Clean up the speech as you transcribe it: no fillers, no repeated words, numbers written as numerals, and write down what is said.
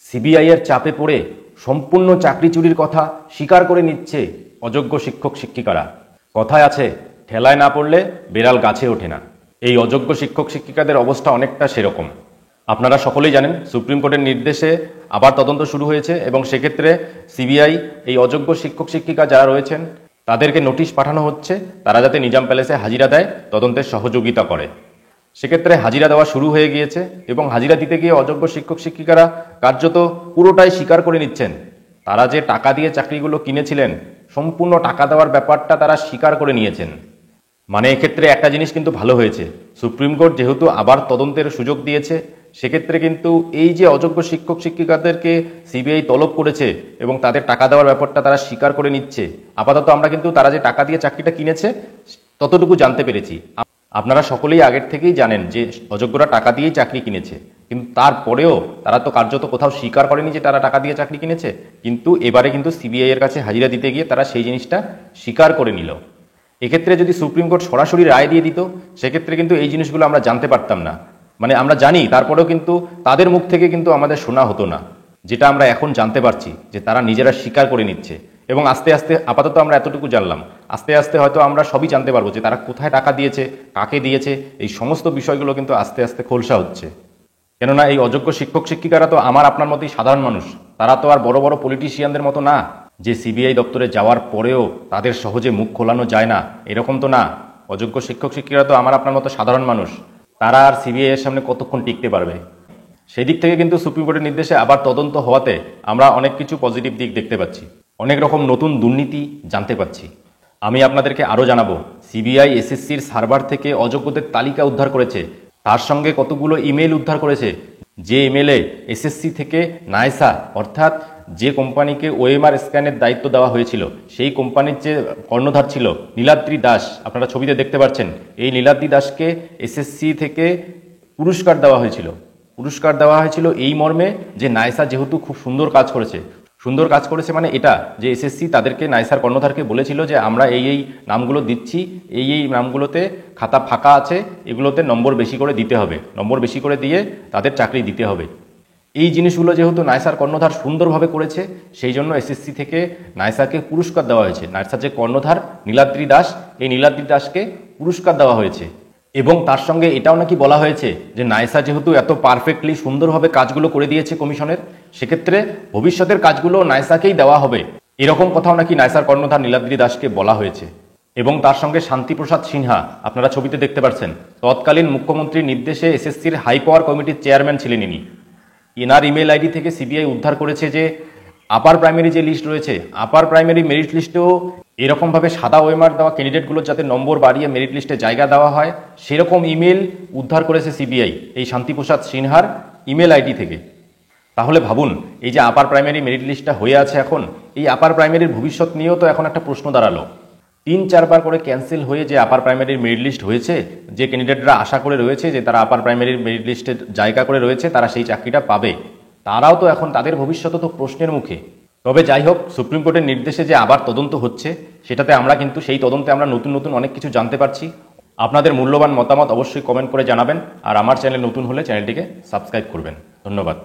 CBI এর চাপে পড়ে সম্পূর্ণ চাকরি চুরির কথা স্বীকার করে নিচ্ছে অযোগ্য শিক্ষক শিক্ষিকারা। কথায় আছে, ঠেলায় না পড়লে বেড়াল গাছে ওঠে না। এই অযোগ্য শিক্ষক শিক্ষিকাদের অবস্থা অনেকটা সেরকম। আপনারা সকলেই জানেন, সুপ্রিম কোর্টের নির্দেশে আবার তদন্ত শুরু হয়েছে এবং সেক্ষেত্রে সিবিআই এই অযোগ্য শিক্ষক শিক্ষিকা যারা রয়েছেন তাদেরকে নোটিশ পাঠানো হচ্ছে তারা যাতে নিজাম প্যালেসে হাজিরা দেয়, তদন্তের সহযোগিতা করে। সেক্ষেত্রে হাজিরা দেওয়া শুরু হয়ে গিয়েছে এবং হাজিরা দিতে গিয়ে অযোগ্য শিক্ষক শিক্ষিকারা কার্যত পুরোটাই স্বীকার করে নিচ্ছেন। তারা যে টাকা দিয়ে চাকরিগুলো কিনেছিলেন, সম্পূর্ণ টাকা দেওয়ার ব্যাপারটা তারা স্বীকার করে নিয়েছেন। মানে এক্ষেত্রে একটা জিনিস কিন্তু ভালো হয়েছে, সুপ্রিম কোর্ট যেহেতু আবার তদন্তের সুযোগ দিয়েছে, সেক্ষেত্রে কিন্তু এই যে অযোগ্য শিক্ষক শিক্ষিকাদেরকে সিবিআই তলব করেছে এবং তাদের টাকা দেওয়ার ব্যাপারটা তারা স্বীকার করে নিচ্ছে। আপাতত আমরা কিন্তু তারা যে টাকা দিয়ে চাকরিটা কিনেছে ততটুকু জানতে পেরেছি। আপনারা সকলেই আগের থেকেই জানেন যে অযোগ্যরা টাকা দিয়েই চাকরি কিনেছে, কিন্তু তারপরেও তারা তো কার্যত কোথাও স্বীকার করেনি যে তারা টাকা দিয়ে চাকরি কিনেছে। কিন্তু এবারে কিন্তু সিবিআই এর কাছে হাজিরা দিতে গিয়ে তারা সেই জিনিসটা স্বীকার করে নিল। এক্ষেত্রে যদি সুপ্রিম কোর্ট সরাসরি রায় দিয়ে দিত, সেক্ষেত্রে কিন্তু এই জিনিসগুলো আমরা জানতে পারতাম না। মানে আমরা জানি, তারপরেও কিন্তু তাদের মুখ থেকে কিন্তু আমাদের শোনা হতো না। যেটা আমরা এখন জানতে পারছি যে তারা নিজেরা স্বীকার করে নিচ্ছে এবং আস্তে আস্তে আপাতত আমরা এতটুকু জানলাম, আস্তে আস্তে হয়তো আমরা সবই জানতে পারবো যে তারা কোথায় টাকা দিয়েছে, কাকে দিয়েছে। এই সমস্ত বিষয়গুলো কিন্তু আস্তে আস্তে খোলসা হচ্ছে। কেননা এই অযোগ্য শিক্ষক শিক্ষিকারা তো আমার আপনার মতোই সাধারণ মানুষ। তারা তো আর বড় বড় পলিটিশিয়ানদের মতো না যে সিবিআই দপ্তরে যাওয়ার পরেও তাদের সহজে মুখ খোলানো যায় না, এরকম তো না। অযোগ্য শিক্ষক শিক্ষিকারা তো আমার আপনার মতো সাধারণ মানুষ। তারা আর সিবিআই এর সামনে কতক্ষণ টিকতে পারবে? সেই দিক থেকে কিন্তু সুপ্রিম কোর্টের নির্দেশে আবার তদন্ত হওয়াতে আমরা অনেক কিছু পজিটিভ দিক দেখতে পাচ্ছি, অনেক রকম নতুন দুর্নীতি জানতে পাচ্ছি। আমি আপনাদেরকে আরও জানাবো, সিবিআই এসএসসির সার্ভার থেকে অযোগ্যদের তালিকা উদ্ধার করেছে, তার সঙ্গে কতগুলো ইমেল উদ্ধার করেছে। যে ইমেলে এসএসসি থেকে নাইসা অর্থাৎ যে কোম্পানিকে ওএমআর স্ক্যানের দায়িত্ব দেওয়া হয়েছিল, সেই কোম্পানির যে কর্ণধার ছিল নীলাদ্রি দাস, আপনারা ছবিতে দেখতে পাচ্ছেন, এই নীলাদ্রি দাসকে এসএসসি থেকে পুরস্কার দেওয়া হয়েছিল। পুরস্কার দেওয়া হয়েছিল এই মর্মে যে নাইসা যেহেতু খুব সুন্দর কাজ করেছে মানে এটা যে এসএসসি তাদেরকে, নাইসার কর্ণধারকে বলেছিল যে আমরা এই এই নামগুলো দিচ্ছি, এই নামগুলোতে খাতা ফাঁকা আছে, এগুলোতে নম্বর বেশি করে দিতে হবে, নম্বর বেশি করে দিয়ে তাদের চাকরি দিতে হবে। এই জিনিসগুলো যেহেতু নাইসার কর্ণধার সুন্দরভাবে করেছে, সেই জন্য এসএসসি থেকে নাইসাকে পুরস্কার দেওয়া হয়েছে। নাইসার যে কর্ণধার নীলাদ্রি দাস, এই নীলাদ্রি দাসকে পুরস্কার দেওয়া হয়েছে। এবং তার সঙ্গে এটাও নাকি বলা হয়েছে যে নাইসা যেহেতু এত পারফেক্টলি সুন্দরভাবে কাজগুলো করে দিয়েছে কমিশনের, সেক্ষেত্রে ভবিষ্যতের কাজগুলো নাইসাকেই দেওয়া হবে, এরকম কথাও নাকি নাইসার কর্ণধার নীলাদ্রি দাসকে বলা হয়েছে। এবং তার সঙ্গে শান্তিপ্রসাদ সিনহা, আপনারা ছবিতে দেখতে পাচ্ছেন, তৎকালীন মুখ্যমন্ত্রীর নির্দেশে এসএসসির হাই পাওয়ার কমিটির চেয়ারম্যান ছিলেন ইনি। এনার ইমেল আইডি থেকে সিবিআই উদ্ধার করেছে যে আপার প্রাইমারি যে লিস্ট রয়েছে, আপার প্রাইমারি মেরিট লিস্টেও এরকমভাবে সাদা ওএমআর দেওয়া ক্যান্ডিডেটগুলোর যাতে নম্বর বাড়িয়ে মেরিট লিস্টে জায়গা দেওয়া হয়, সেরকম ইমেল উদ্ধার করেছে সিবিআই এই শান্তিপ্রসাদ সিনহার ইমেল আইডি থেকে। তাহলে ভাবুন, এই যে আপার প্রাইমারি মেরিট লিস্টটা হয়ে আছে এখন, এই আপার প্রাইমারির ভবিষ্যৎ নিয়েও তো এখন একটা প্রশ্ন দাঁড়ালো। 3-4 বার করে ক্যান্সেল হয়ে যে আপার প্রাইমারির মেরিট লিস্ট হয়েছে, যে ক্যান্ডিডেটরা আশা করে রয়েছে যে তারা আপার প্রাইমারির মেরিট লিস্টে জায়গা করে রয়েছে, তারা সেই চাকরিটা পাবে, তারাও তো এখন তাদের ভবিষ্যৎ তো প্রশ্নের মুখে। তবে যাই হোক, সুপ্রিম কোর্টের নির্দেশে যে আবার তদন্ত হচ্ছে, সেটাতে আমরা কিন্তু সেই তদন্তে আমরা নতুন নতুন অনেক কিছু জানতে পারছি। আপনাদের মূল্যবান মতামত অবশ্যই কমেন্ট করে জানাবেন, আর আমার চ্যানেল নতুন হলে চ্যানেলটিকে সাবস্ক্রাইব করবেন। ধন্যবাদ।